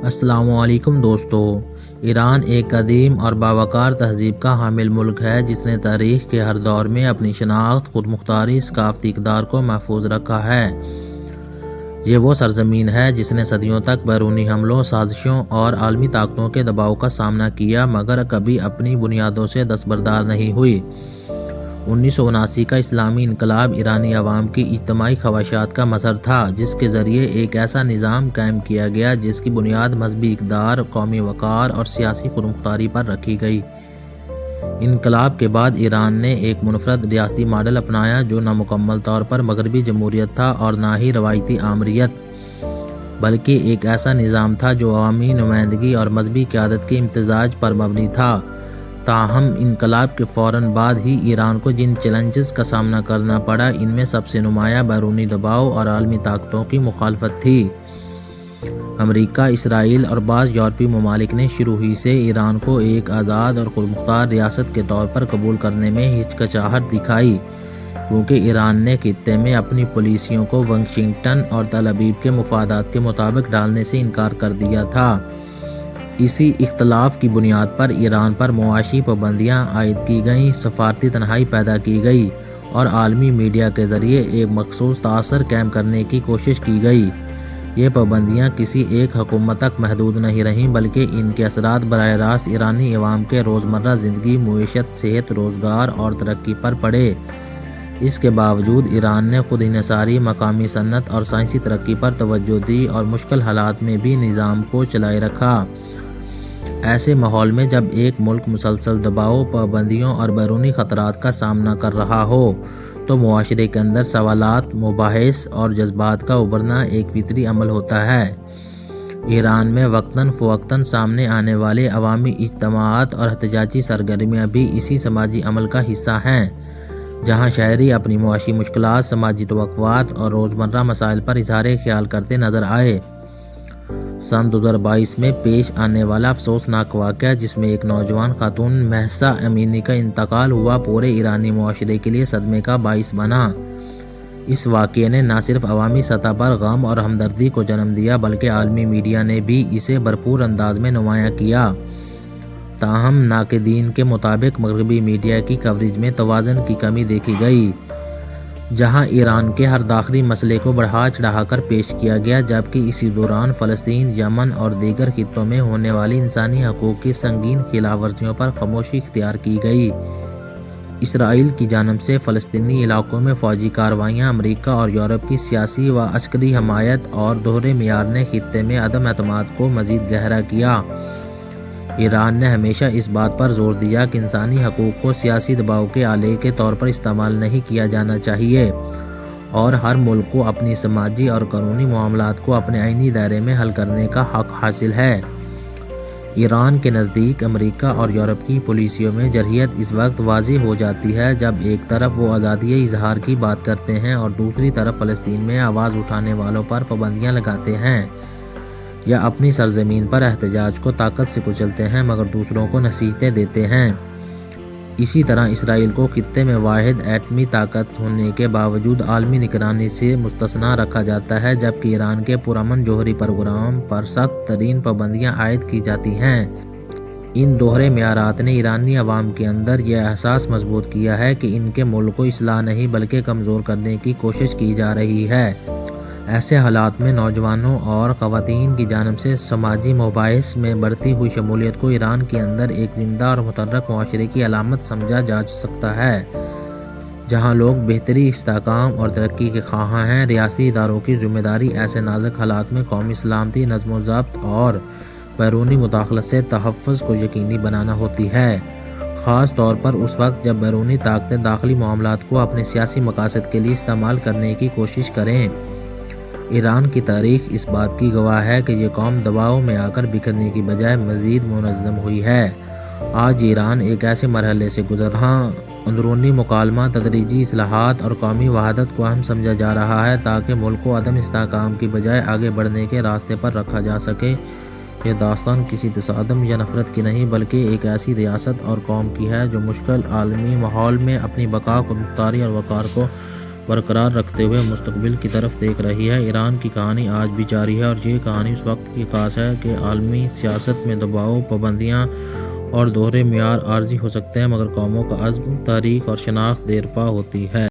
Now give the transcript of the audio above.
السلام علیکم دوستو۔ ایران ایک قدیم اور باوقار تہذیب کا حامل ملک ہے جس نے تاریخ کے ہر دور میں اپنی شناخت، خود مختاری، ثقافتی اقدار کو محفوظ رکھا ہے۔ یہ وہ سرزمین ہے جس نے صدیوں تک بیرونی حملوں، سازشوں اور عالمی طاقتوں کے دباؤ کا سامنا کیا مگر کبھی اپنی بنیادوں سے دستبردار نہیں ہوئی۔ 1979 کا اسلامی انقلاب ایرانی عوام کی اجتماعی خواہشات کا مظہر تھا جس کے ذریعے ایک ایسا نظام قائم کیا گیا جس کی بنیاد مذہبی اقدار، قومی وقار اور سیاسی خود مختاری پر رکھی گئی۔ انقلاب کے بعد ایران نے ایک منفرد ریاستی ماڈل اپنایا جو نہ مکمل طور پر مغربی جمہوریت تھا اور نہ ہی روایتی آمریت، بلکہ ایک ایسا نظام تھا جو عوامی نمائندگی اور مذہبی قیادت کے امتزاج پر مبنی تھا۔ تاہم انقلاب کے فوراً بعد ہی ایران کو جن چیلنجز کا سامنا کرنا پڑا ان میں سب سے نمایاں بیرونی دباؤ اور عالمی طاقتوں کی مخالفت تھی۔ امریکہ، اسرائیل اور بعض یورپی ممالک نے شروع ہی سے ایران کو ایک آزاد اور خود مختار ریاست کے طور پر قبول کرنے میں ہچکچاہٹ دکھائی کیونکہ ایران نے خطے میں اپنی پالیسیوں کو واشنگٹن اور تل ابیب کے مفادات کے مطابق ڈالنے سے انکار کر دیا تھا۔ اسی اختلاف کی بنیاد پر ایران پر معاشی پابندیاں عائد کی گئیں، سفارتی تنہائی پیدا کی گئی اور عالمی میڈیا کے ذریعے ایک مخصوص تاثر قائم کرنے کی کوشش کی گئی۔ یہ پابندیاں کسی ایک حکومت تک محدود نہیں رہیں بلکہ ان کے اثرات براہ راست ایرانی عوام کے روزمرہ زندگی، معیشت، صحت، روزگار اور ترقی پر پڑے۔ اس کے باوجود ایران نے خود انحصاری، مقامی صنعت اور سائنسی ترقی پر توجہ دی اور مشکل حالات میں بھی نظام کو چلائے رکھا۔ ایسے ماحول میں جب ایک ملک مسلسل دباؤ، پابندیوں اور بیرونی خطرات کا سامنا کر رہا ہو تو معاشرے کے اندر سوالات، مباحث اور جذبات کا ابھرنا ایک فطری عمل ہوتا ہے۔ ایران میں وقتاً فوقتاً سامنے آنے والے عوامی اجتماعات اور احتجاجی سرگرمیاں بھی اسی سماجی عمل کا حصہ ہیں جہاں شہری اپنی معاشی مشکلات، سماجی توقعات اور روزمرہ مسائل پر اظہار خیال کرتے نظر آئے۔ سن 2022 میں پیش آنے والا افسوسناک واقعہ جس میں ایک نوجوان خاتون مہسا امینی کا انتقال ہوا پورے ایرانی معاشرے کے لیے صدمے کا باعث بنا۔ اس واقعے نے نہ صرف عوامی سطح پر غم اور ہمدردی کو جنم دیا بلکہ عالمی میڈیا نے بھی اسے بھرپور انداز میں نمایاں کیا۔ تاہم ناقدین کے مطابق مغربی میڈیا کی کوریج میں توازن کی کمی دیکھی گئی، جہاں ایران کے ہر داخلی مسئلے کو بڑھا چڑھا کر پیش کیا گیا جبکہ اسی دوران فلسطین، یمن اور دیگر خطوں میں ہونے والی انسانی حقوق کی سنگین خلاف ورزیوں پر خاموشی اختیار کی گئی۔ اسرائیل کی جانب سے فلسطینی علاقوں میں فوجی کارروائیاں، امریکہ اور یورپ کی سیاسی و عسکری حمایت اور دوہرے معیار نے خطے میں عدم اعتماد کو مزید گہرا کیا۔ ایران نے ہمیشہ اس بات پر زور دیا کہ انسانی حقوق کو سیاسی دباؤ کے آلے کے طور پر استعمال نہیں کیا جانا چاہیے اور ہر ملک کو اپنی سماجی اور قانونی معاملات کو اپنے آئینی دائرے میں حل کرنے کا حق حاصل ہے۔ ایران کے نزدیک امریکہ اور یورپ کی پالیسیوں میں جرحیت اس وقت واضح ہو جاتی ہے جب ایک طرف وہ آزادی اظہار کی بات کرتے ہیں اور دوسری طرف فلسطین میں آواز اٹھانے والوں پر پابندیاں لگاتے ہیں یا اپنی سرزمین پر احتجاج کو طاقت سے کچلتے ہیں مگر دوسروں کو نصیحتیں دیتے ہیں۔ اسی طرح اسرائیل کو خطے میں واحد ایٹمی طاقت ہونے کے باوجود عالمی نگرانی سے مستثنیٰ رکھا جاتا ہے جبکہ ایران کے پرامن جوہری پروگرام پر سخت ترین پابندیاں عائد کی جاتی ہیں۔ ان دوہرے معیارات نے ایرانی عوام کے اندر یہ احساس مضبوط کیا ہے کہ ان کے ملک کو اصلاح نہیں بلکہ کمزور کرنے کی کوشش کی جا رہی ہے۔ ایسے حالات میں نوجوانوں اور خواتین کی جانب سے سماجی مباحث میں بڑھتی ہوئی شمولیت کو ایران کے اندر ایک زندہ اور متحرک معاشرے کی علامت سمجھا جا سکتا ہے۔ جہاں لوگ بہتری، استحکام اور ترقی کے خواہاں ہیں، ریاستی اداروں کی ذمہ داری ایسے نازک حالات میں قومی سلامتی، نظم و ضبط اور بیرونی مداخلت سے تحفظ کو یقینی بنانا ہوتی ہے، خاص طور پر اس وقت جب بیرونی طاقتیں داخلی معاملات کو اپنے سیاسی مقاصد کے لیے استعمال کرنے کی کوشش کریں۔ ایران کی تاریخ اس بات کی گواہ ہے کہ یہ قوم دباؤ میں آ کر بکھرنے کی بجائے مزید منظم ہوئی ہے۔ آج ایران ایک ایسے مرحلے سے گزر رہا اندرونی مکالمہ، تدریجی اصلاحات اور قومی وحدت کو اہم سمجھا جا رہا ہے تاکہ ملک کو عدم استحکام کی بجائے آگے بڑھنے کے راستے پر رکھا جا سکے۔ یہ داستان کسی تصادم یا نفرت کی نہیں بلکہ ایک ایسی ریاست اور قوم کی ہے جو مشکل عالمی ماحول میں اپنی بقا، خود مختاری اور وقار کو برقرار رکھتے ہوئے مستقبل کی طرف دیکھ رہی ہے۔ ایران کی کہانی آج بھی جاری ہے اور یہ کہانی اس وقت کی عکاس ہے کہ عالمی سیاست میں دباؤ، پابندیاں اور دوہرے معیار عارضی ہو سکتے ہیں، مگر قوموں کا عزم، تحریک اور شناخت دیر پا ہوتی ہے۔